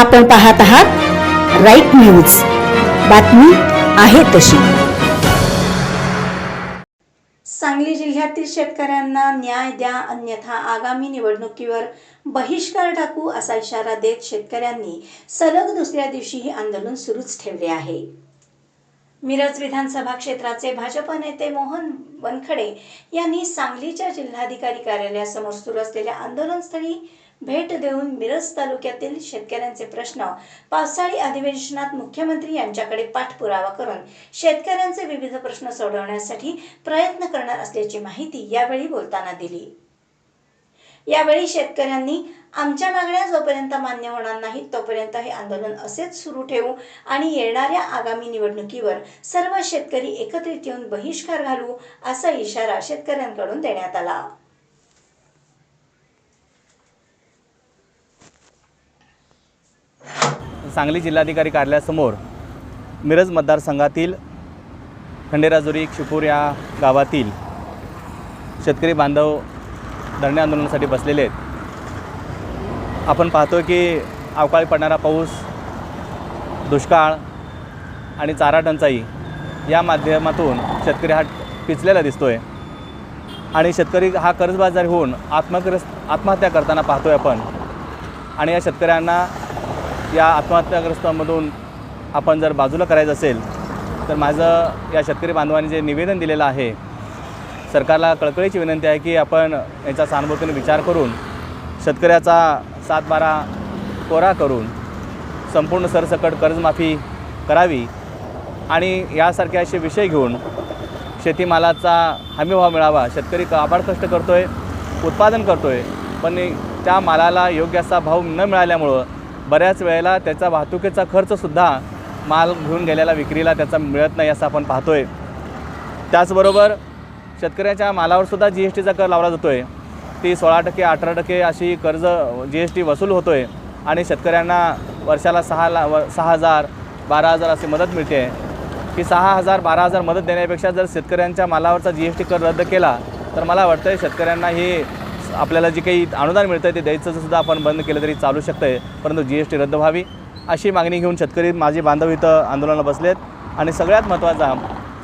आपण पाहत आहात राईट न्यूज, बातमी आहे तशी। सांगली जिल्ह्यातील शेतकऱ्यांना न्याय द्या, अन्यथा आगामी निवडणुकीवर बहिष्कार टाकू असा इशारा देत शेतकऱ्यांनी सलग दुसऱ्या दिवशीही आंदोलन सुरूच ठेवले आहे। मिरज विधानसभा क्षेत्राचे भाजप नेते मोहन बनखडे यांनी सांगलीच्या जिल्हाधिकारी कार्यालयासमोर सुरू असलेल्या आंदोलनस्थळी भेट देऊन मिरज तालुक्यातील शेतकऱ्यांचे प्रश्न पावसाळी अधिवेशनात मुख्यमंत्री यांच्याकडे पाठपुरावा करून शेतकऱ्यांचे विविध प्रश्न सोडवण्यासाठी प्रयत्न करणार असल्याची माहिती यावेळी बोलताना दिली। यावेळी शेतकऱ्यांनी आमच्या मागण्या जोपर्यंत मान्य होणार नाहीत तोपर्यंत हे आंदोलन असेच सुरू ठेवू आणि येणाऱ्या आगामी निवडणुकीवर सर्व शेतकरी एकत्रित येऊन बहिष्कार घालू असा इशारा शेतकऱ्यांकडून देण्यात आला। सांगली जिल्हाधिकारी कार्यालयासमोर मिरज मतदारसंघातील खंडेराजुरी शिपूर या गावातील शेतकरी बांधव धरणे आंदोलनासाठी बसलेले आहेत। आपण पाहतो की अवकाळी पडणारा पाऊस, दुष्काळ आणि चारा टंचाई या माध्यमातून शेतकरी हा पिचलेला दिसतोय आणि शेतकरी हा कर्जबाजारी होऊन आत्महत्या करताना पाहतोय आपण। आणि या शेतकऱ्यांना या आत्महत्याग्रस्तांमधून आपण जर बाजूला करायचं असेल तर माझं या शेतकरी बांधवांनी जे निवेदन दिलेलं आहे, सरकारला कळकळीची विनंती आहे की आपण याचा सहानुभूतीने विचार करून शेतकऱ्याचा 7/12 कोरा करून संपूर्ण सरसकट कर्जमाफी करावी आणि यासारखे असे विषय घेऊन शेतीमालाचा हमीभाव मिळावा। शेतकरी काबाड कष्ट करतो आहे, उत्पादन करतो आहे, पण त्या मालाला योग्य असा भाव न मिळाल्यामुळं बऱ्याच वेळेला त्याचा वाहतुकीचा खर्चसुद्धा माल घेऊन गेलेला विक्रीला त्याचा मिळत नाही असं आपण पाहतो आहे। त्याचबरोबर शेतकऱ्याच्या मालावरसुद्धा GSTचा कर लावला जातो आहे। ती 16%, 18% अशी कर्ज GST वसूल होतो आहे आणि शेतकऱ्यांना वर्षाला 6,000, 12,000 अशी मदत मिळते आहे की 6,000, 12,000 मदत देण्यापेक्षा जर शेतकऱ्यांच्या मालावरचा GST कर रद्द केला तर मला वाटतं आहे शेतकऱ्यांना हे आपल्याला जे काही अनुदान मिळतं ते द्यायचं सुद्धा आपण बंद केलं तरी चालू शकतं आहे, परंतु GST रद्द व्हावी अशी मागणी घेऊन शेतकरी माझे बांधव इथं आंदोलनाला बसलेत। आणि सगळ्यात महत्त्वाचा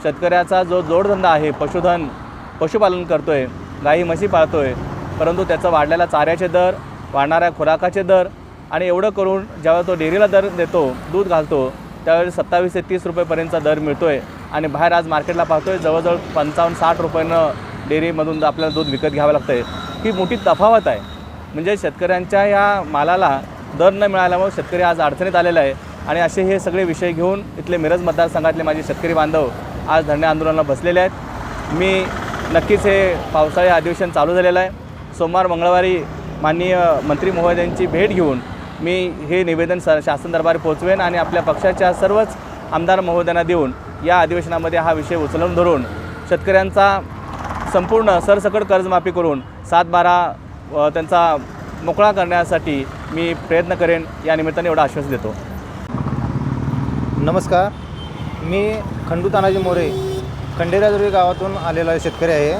शेतकऱ्याचा जो जोडधंदा आहे, पशुपालन करतो आहे, गाई म्हशी पाळतो आहे, परंतु त्याचं वाढलेला चाऱ्याचे दर, वाढणाऱ्या खुराकाचे दर आणि एवढं करून जेव्हा तो डेअरीला दर देतो, दूध घालतो त्यावेळी 27 ते 30 रुपयेपर्यंतचा दर मिळतो आहे आणि बाहेर आज मार्केटला पाहतो आहे जवळजवळ 55-60 रुपयानं डेअरीमधून आपल्याला दूध विकत घ्यावं लागतं आहे। ही मोठी तफावत आहे। म्हणजे शेतकऱ्यांच्या या मालाला दर न मिळाल्यामुळे शेतकरी आज अडचणीत आलेला आहे आणि असे हे सगळे विषय घेऊन इथले मिरज मतदारसंघातले माझे शेतकरी बांधव आज धरणे आंदोलनाला बसलेले आहेत। मी नक्कीच हे पावसाळी अधिवेशन चालू झालेलं आहे। सोमवार मंगळवारी माननीय मंत्री महोदयांची भेट घेऊन मी हे निवेदन शासन दरबारी पोहोचवेन आणि आपल्या पक्षाच्या सर्वच आमदार महोदयांना देऊन या अधिवेशनामध्ये हा विषय उचलून धरून शेतकऱ्यांचा संपूर्ण सरसकट कर्जमाफी करून 7/12 त्यांचा मोकळा करण्यासाठी मी प्रयत्न करेन, या निमित्ताने एवढा आश्वासन देतो। नमस्कार, मी खंडू तानाजी मोरे खंडेराजुरी गावातून आलेला शेतकरी आहे।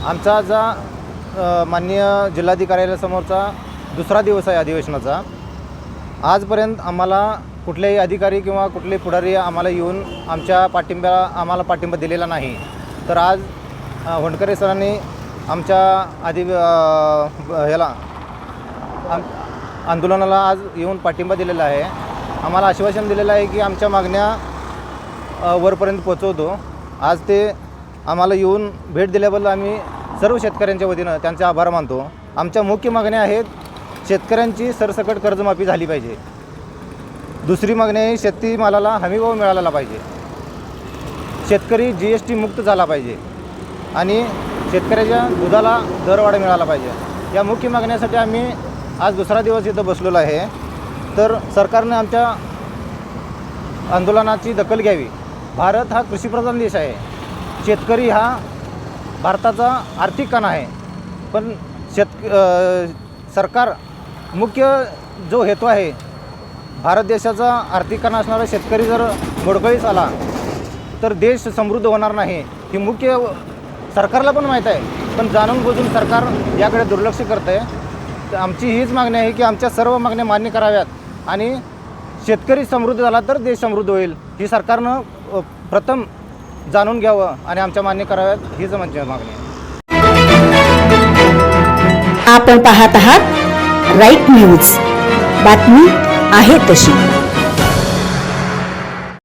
आमचा जा माननीय जिल्हाधिकाऱ्यासमोरचा दुसरा दिवस आहे अधिवेशनाचा। आजपर्यंत आम्हाला कुठलेही अधिकारी किंवा कुठले पुढारी आम्हाला येऊन आम्हाला पाठिंबा दिलेला नाही। तर आज होंडकरे सरांनी आमच्या आंदोलनाला आज येऊन पाठिंबा दिलेला आहे। आम्हाला आश्वासन दिलेलं आहे की आमच्या मागण्या वरपर्यंत पोचवतो। आज ते आम्हाला येऊन भेट दिल्याबद्दल आम्ही सर्व शेतकऱ्यांच्या वतीनं त्यांचे आभार मानतो। आमच्या मुख्य मागण्या आहेत, शेतकऱ्यांची सरसकट कर्जमाफी झाली पाहिजे। दुसरी मागणी आहे, शेतीमालाला हमीभाव मिळाला पाहिजे। शेतकरी GST मुक्त झाला पाहिजे आणि शेतकऱ्याच्या दुधाला दरवाढ मिळाला पाहिजे। या मुख्य मागण्यासाठी आम्ही आज दुसरा दिवस इथं बसलेलो आहे। तर सरकारने आमच्या आंदोलनाची दखल घ्यावी। भारत हा कृषीप्रधान देश आहे। शेतकरी हा भारताचा आर्थिक कणा आहे, पण सरकार मुख्य जो हेतू आहे, भारत देशाचा आर्थिक कणा असणारा शेतकरी जर मोडकळीस आला तर देश समृद्ध होणार नाही ही मुख्य सरकारला पण माहीत आहे, पण जाणून बुजून सरकार याकडे दुर्लक्ष करते। तर आमची हीच मागणी आहे की आमच्या सर्व मागण्या मान्य कराव्यात आणि शेतकरी समृद्ध झाला तर देश समृद्ध होईल ही सरकारनं प्रथम जाणून घ्यावं आणि आमच्या मान्य कराव्यात हीच माझी मागणी आहे. आपण पाहत आहात राईट न्यूज, बातमी आहे तशी.